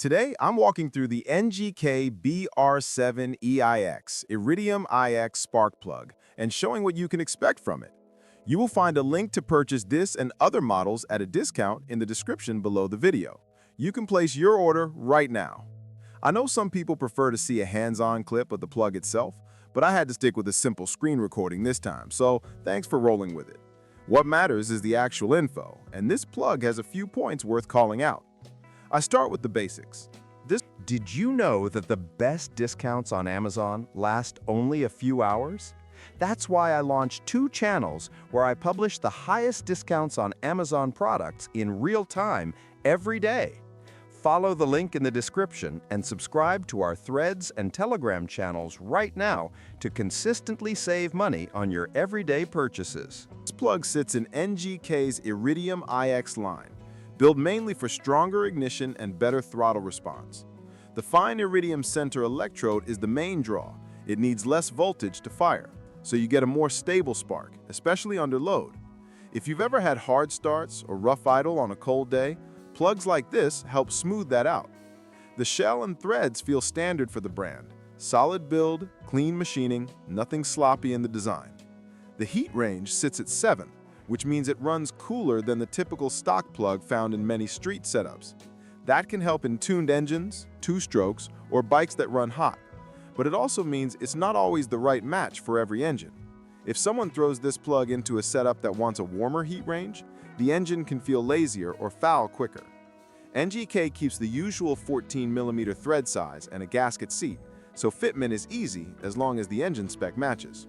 Today, I'm walking through the NGK BR7EIX Iridium IX spark plug and showing what you can expect from it. You will find a link to purchase this and other models at a discount in the description below the video. You can place your order right now. I know some people prefer to see a hands-on clip of the plug itself, but I had to stick with a simple screen recording this time, so thanks for rolling with it. What matters is the actual info, and this plug has a few points worth calling out. I start with the basics. Did you know that the best discounts on Amazon last only a few hours? That's why I launched 2 channels where I publish the highest discounts on Amazon products in real time every day. Follow the link in the description and subscribe to our Threads and Telegram channels right now to consistently save money on your everyday purchases. This plug sits in NGK's Iridium IX line, built mainly for stronger ignition and better throttle response. The fine iridium center electrode is the main draw. It needs less voltage to fire, so you get a more stable spark, especially under load. If you've ever had hard starts or rough idle on a cold day, plugs like this help smooth that out. The shell and threads feel standard for the brand. Solid build, clean machining, nothing sloppy in the design. The heat range sits at 7, which means it runs cooler than the typical stock plug found in many street setups. That can help in tuned engines, 2-strokes, or bikes that run hot. But it also means it's not always the right match for every engine. If someone throws this plug into a setup that wants a warmer heat range, the engine can feel lazier or foul quicker. NGK keeps the usual 14mm thread size and a gasket seat, so fitment is easy as long as the engine spec matches.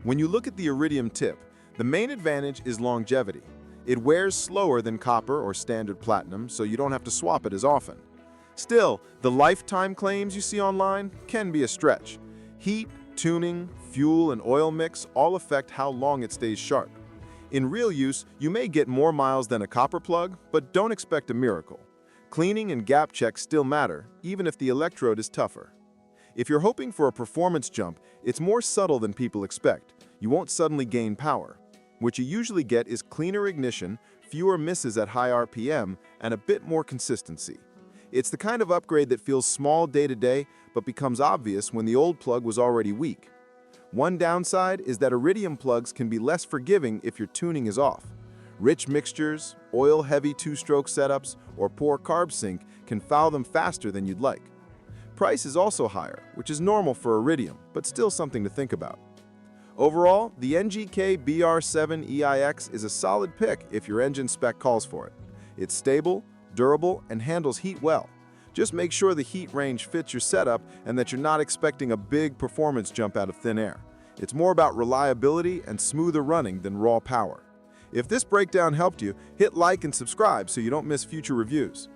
When you look at the Iridium tip, the main advantage is longevity. It wears slower than copper or standard platinum, so you don't have to swap it as often. Still, the lifetime claims you see online can be a stretch. Heat, tuning, fuel, and oil mix all affect how long it stays sharp. In real use, you may get more miles than a copper plug, but don't expect a miracle. Cleaning and gap checks still matter, even if the electrode is tougher. If you're hoping for a performance jump, it's more subtle than people expect. You won't suddenly gain power. What you usually get is cleaner ignition, fewer misses at high RPM, and a bit more consistency. It's the kind of upgrade that feels small day to day, but becomes obvious when the old plug was already weak. One downside is that Iridium plugs can be less forgiving if your tuning is off. Rich mixtures, oil-heavy 2-stroke setups, or poor carb sync can foul them faster than you'd like. Price is also higher, which is normal for Iridium, but still something to think about. Overall, the NGK BR7EIX is a solid pick if your engine spec calls for it. It's stable, durable, and handles heat well. Just make sure the heat range fits your setup and that you're not expecting a big performance jump out of thin air. It's more about reliability and smoother running than raw power. If this breakdown helped you, hit like and subscribe so you don't miss future reviews.